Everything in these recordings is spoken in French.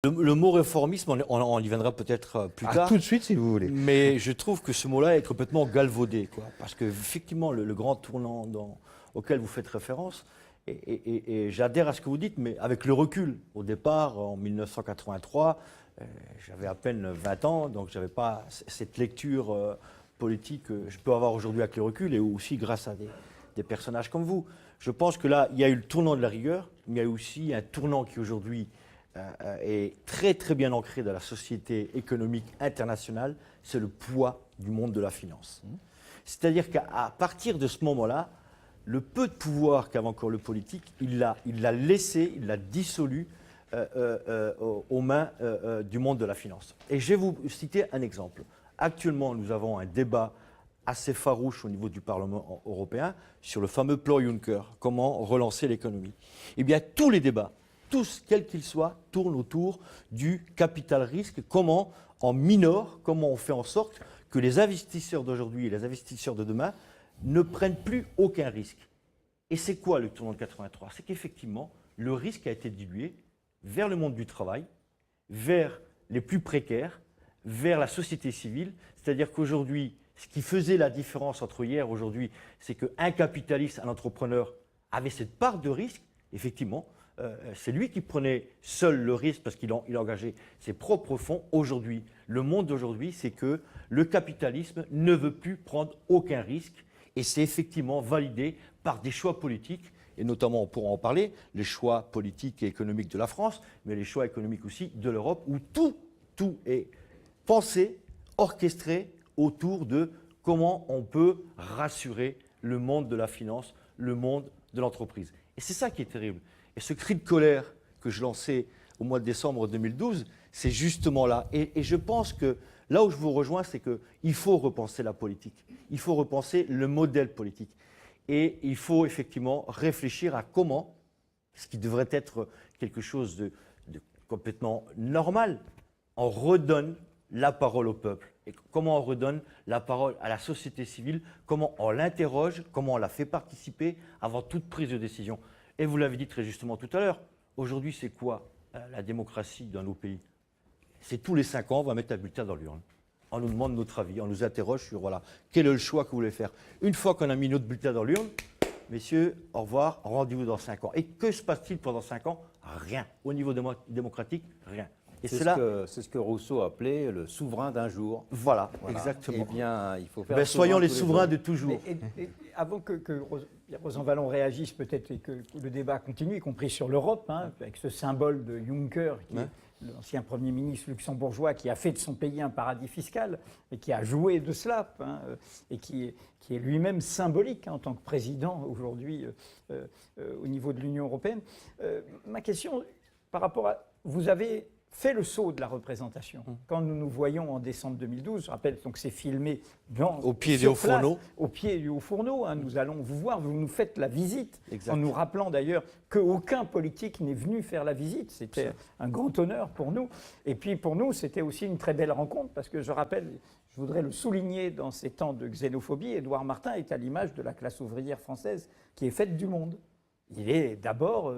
Le mot réformisme, on y viendra peut-être plus tard. Tout de suite, si vous voulez. Mais je trouve que ce mot-là est complètement galvaudé, quoi. Parce qu'effectivement, le grand tournant auquel vous faites référence, et j'adhère à ce que vous dites, mais avec le recul. Au départ, en 1983, j'avais à peine 20 ans, donc je n'avais pas cette lecture politique que je peux avoir aujourd'hui avec le recul, et aussi grâce à des personnages comme vous. Je pense que là, il y a eu le tournant de la rigueur, mais il y a aussi un tournant qui aujourd'hui est très très bien ancré dans la société économique internationale, c'est le poids du monde de la finance. C'est-à-dire qu'à partir de ce moment-là, le peu de pouvoir qu'avait encore le politique, il l'a laissé, il l'a dissolu aux mains du monde de la finance. Et je vais vous citer un exemple. Actuellement, nous avons un débat assez farouche au niveau du Parlement européen sur le fameux plan Juncker, comment relancer l'économie. Eh bien, tous les débats, tous, quels qu'ils soient, tournent autour du capital risque, comment on minore, comment on fait en sorte que les investisseurs d'aujourd'hui et les investisseurs de demain ne prennent plus aucun risque. Et c'est quoi le tournant de 83 ? C'est qu'effectivement, le risque a été dilué vers le monde du travail, vers les plus précaires, vers la société civile. C'est-à-dire qu'aujourd'hui, ce qui faisait la différence entre hier et aujourd'hui, c'est qu'un capitaliste, un entrepreneur, avait cette part de risque, effectivement. C'est lui qui prenait seul le risque parce qu'il engageait ses propres fonds. Aujourd'hui, le monde d'aujourd'hui, c'est que le capitalisme ne veut plus prendre aucun risque et c'est effectivement validé par des choix politiques et notamment, on pourra en parler, les choix politiques et économiques de la France, mais les choix économiques aussi de l'Europe où tout est pensé, orchestré autour de comment on peut rassurer le monde de la finance, le monde de l'entreprise. Et c'est ça qui est terrible. Et ce cri de colère que je lançais au mois de décembre 2012, c'est justement là. Et je pense que là où je vous rejoins, c'est qu'il faut repenser la politique. Il faut repenser le modèle politique. Et il faut effectivement réfléchir à comment, ce qui devrait être quelque chose de complètement normal, on redonne la parole au peuple. Et comment on redonne la parole à la société civile, comment on l'interroge, comment on la fait participer avant toute prise de décision. Et vous l'avez dit très justement tout à l'heure, aujourd'hui c'est quoi la démocratie dans nos pays? C'est tous les 5 ans, on va mettre un bulletin dans l'urne. On nous demande notre avis, on nous interroge sur voilà, quel est le choix que vous voulez faire. Une fois qu'on a mis notre bulletin dans l'urne, messieurs, au revoir, rendez-vous dans 5 ans. Et que se passe-t-il pendant 5 ans? Rien. Au niveau démocratique, rien. C'est ce que Rousseau appelait le souverain d'un jour. Voilà, exactement. Eh bien, il faut faire soyons les souverains de toujours. Et avant que Rosanvallon réagisse peut-être et que le débat continue, y compris sur l'Europe, avec ce symbole de Juncker, qui est l'ancien Premier ministre luxembourgeois qui a fait de son pays un paradis fiscal et qui a joué de cela, et qui est lui-même symbolique en tant que président aujourd'hui au niveau de l'Union européenne. Ma question, par rapport à... Vous avez fait le saut de la représentation. Quand nous nous voyons en décembre 2012, je rappelle donc c'est filmé au pied du Haut-Fourneau. Au pied du Haut-Fourneau, nous allons vous voir, vous nous faites la visite, en nous rappelant d'ailleurs qu'aucun politique n'est venu faire la visite. C'était un grand honneur pour nous. Et puis pour nous, c'était aussi une très belle rencontre, parce que je rappelle, je voudrais le souligner dans ces temps de xénophobie, Édouard Martin est à l'image de la classe ouvrière française qui est faite du monde. Il est d'abord...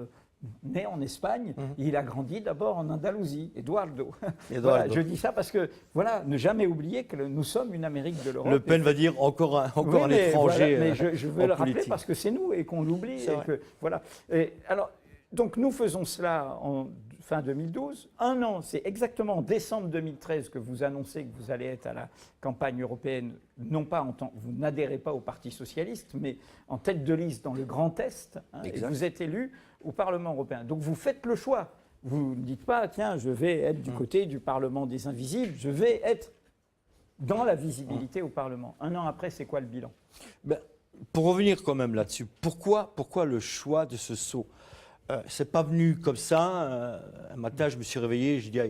né en Espagne, il a grandi d'abord en Andalousie, Eduardo. Voilà, je dis ça parce que, voilà, ne jamais oublier que nous sommes une Amérique de l'Europe. Le Pen va dire encore un étranger. Voilà, mais je veux le rappeler parce que c'est nous et qu'on l'oublie. Voilà. Alors, donc nous faisons cela en fin 2012. Un an, c'est exactement en décembre 2013 que vous annoncez que vous allez être à la campagne européenne, non pas vous n'adhérez pas au Parti socialiste, mais en tête de liste dans le Grand Est, et vous êtes élu au Parlement européen. Donc vous faites le choix. Vous ne dites pas, tiens, je vais être du côté du Parlement des invisibles, je vais être dans la visibilité au Parlement. Un an après, c'est quoi le bilan? Pour revenir quand même là-dessus, pourquoi le choix de ce saut? C'est pas venu comme ça. Un matin, je me suis réveillé, je dis,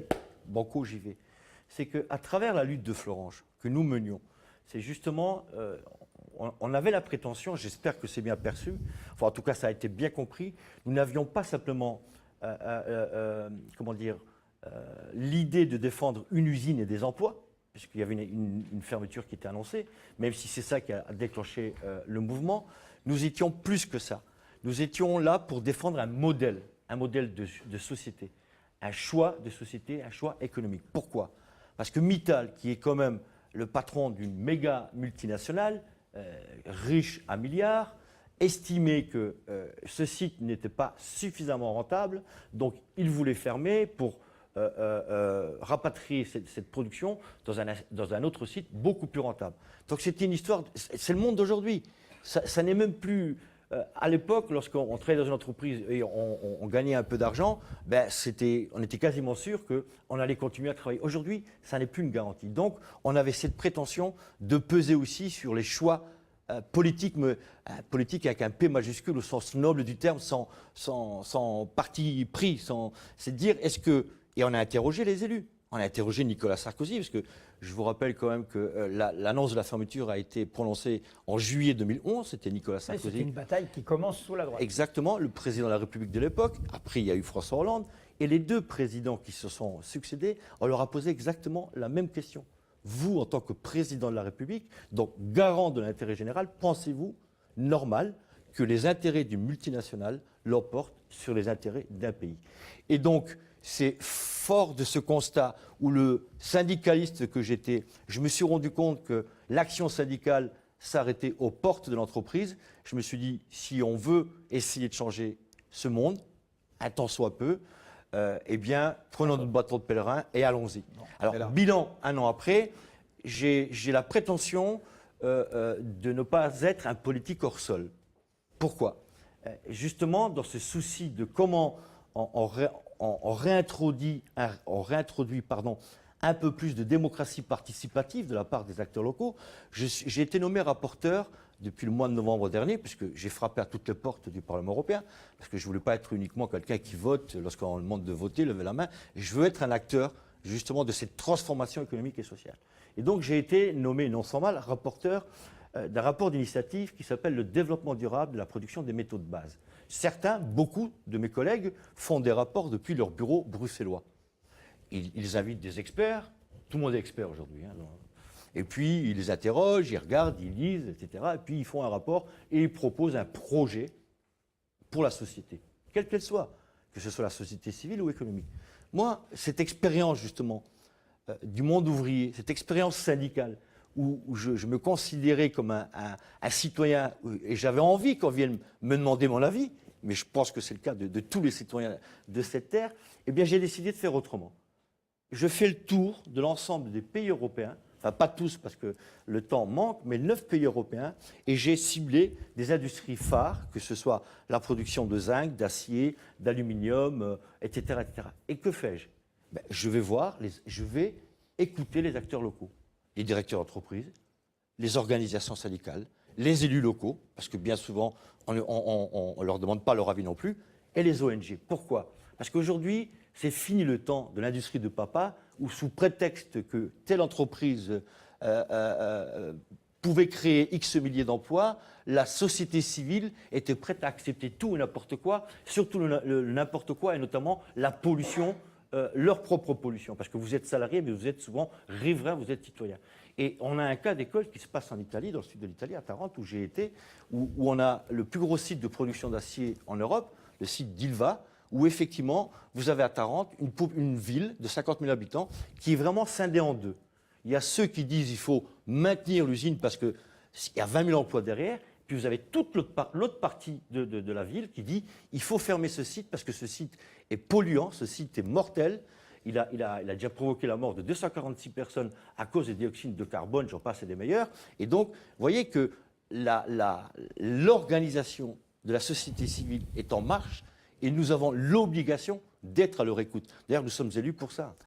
banco, j'y vais. C'est qu'à travers la lutte de Florange que nous menions, c'est justement, on avait la prétention, j'espère que c'est bien perçu, enfin en tout cas ça a été bien compris, nous n'avions pas simplement, l'idée de défendre une usine et des emplois, puisqu'il y avait une fermeture qui était annoncée, même si c'est ça qui a déclenché le mouvement, nous étions plus que ça. Nous étions là pour défendre un modèle de société, un choix de société, un choix économique. Pourquoi? Parce que Mittal, qui est quand même le patron d'une méga multinationale, riche à milliards, estimait que ce site n'était pas suffisamment rentable, donc il voulait fermer pour rapatrier cette production dans un autre site beaucoup plus rentable. Donc c'était une histoire, c'est le monde d'aujourd'hui. Ça n'est même plus... à l'époque, lorsqu'on travaillait dans une entreprise et on gagnait un peu d'argent, ben on était quasiment sûr qu'on allait continuer à travailler. Aujourd'hui, ça n'est plus une garantie. Donc on avait cette prétention de peser aussi sur les choix politique avec un P majuscule au sens noble du terme, sans parti pris, c'est de dire est-ce que... Et on a interrogé les élus, on a interrogé Nicolas Sarkozy, parce que je vous rappelle quand même que l'annonce de la fermeture a été prononcée en juillet 2011, c'était Nicolas Sarkozy. C'est une bataille qui commence sous la droite. Exactement, le président de la République de l'époque, après il y a eu François Hollande, et les deux présidents qui se sont succédés, on leur a posé exactement la même question. Vous, en tant que président de la République, donc garant de l'intérêt général, pensez-vous normal que les intérêts d'une multinationale l'emportent sur les intérêts d'un pays? Et donc, c'est fort de ce constat où le syndicaliste que j'étais, je me suis rendu compte que l'action syndicale s'arrêtait aux portes de l'entreprise. Je me suis dit, si on veut essayer de changer ce monde, un tant soit peu, eh bien, prenons notre bâton de pèlerin et allons-y. Alors, bilan, un an après, j'ai la prétention de ne pas être un politique hors sol. Pourquoi? Justement, dans ce souci de comment on réintroduit un peu plus de démocratie participative de la part des acteurs locaux. J'ai été nommé rapporteur depuis le mois de novembre dernier, puisque j'ai frappé à toutes les portes du Parlement européen, parce que je ne voulais pas être uniquement quelqu'un qui vote lorsqu'on demande de voter, lever la main. Je veux être un acteur justement de cette transformation économique et sociale. Et donc j'ai été nommé, non sans mal, rapporteur d'un rapport d'initiative qui s'appelle le développement durable de la production des métaux de base. Certains, beaucoup de mes collègues font des rapports depuis leur bureau bruxellois. Ils invitent des experts, tout le monde est expert aujourd'hui. Et puis ils les interrogent, ils regardent, ils lisent, etc. Et puis ils font un rapport et ils proposent un projet pour la société, quelle qu'elle soit, que ce soit la société civile ou économique. Moi, cette expérience justement du monde ouvrier, cette expérience syndicale, où je me considérais comme un citoyen, et j'avais envie qu'on vienne me demander mon avis, mais je pense que c'est le cas de tous les citoyens de cette terre, eh bien j'ai décidé de faire autrement. Je fais le tour de l'ensemble des pays européens, enfin pas tous parce que le temps manque, mais 9 pays européens, et j'ai ciblé des industries phares, que ce soit la production de zinc, d'acier, d'aluminium, etc., etc. Et que fais-je? Je vais écouter les acteurs locaux, les directeurs d'entreprise, les organisations syndicales, les élus locaux, parce que bien souvent, on ne leur demande pas leur avis non plus, et les ONG. Pourquoi? Parce qu'aujourd'hui, c'est fini le temps de l'industrie de papa, où sous prétexte que telle entreprise pouvait créer X milliers d'emplois, la société civile était prête à accepter tout et n'importe quoi, surtout le n'importe quoi, et notamment la pollution, leur propre pollution, parce que vous êtes salarié, mais vous êtes souvent riverain, vous êtes citoyen. Et on a un cas d'école qui se passe en Italie, dans le sud de l'Italie, à Tarente, où j'ai été, où on a le plus gros site de production d'acier en Europe, le site d'Ilva, où effectivement, vous avez à Tarente une ville de 50 000 habitants qui est vraiment scindée en deux. Il y a ceux qui disent qu'il faut maintenir l'usine parce qu'il y a 20 000 emplois derrière, puis vous avez toute l'autre partie de la ville qui dit qu'il faut fermer ce site parce que ce site est polluant, ce site est mortel. Il a déjà provoqué la mort de 246 personnes à cause des dioxydes de carbone, j'en passe et des meilleurs. Et donc, vous voyez que l'organisation de la société civile est en marche et nous avons l'obligation d'être à leur écoute. D'ailleurs, nous sommes élus pour ça.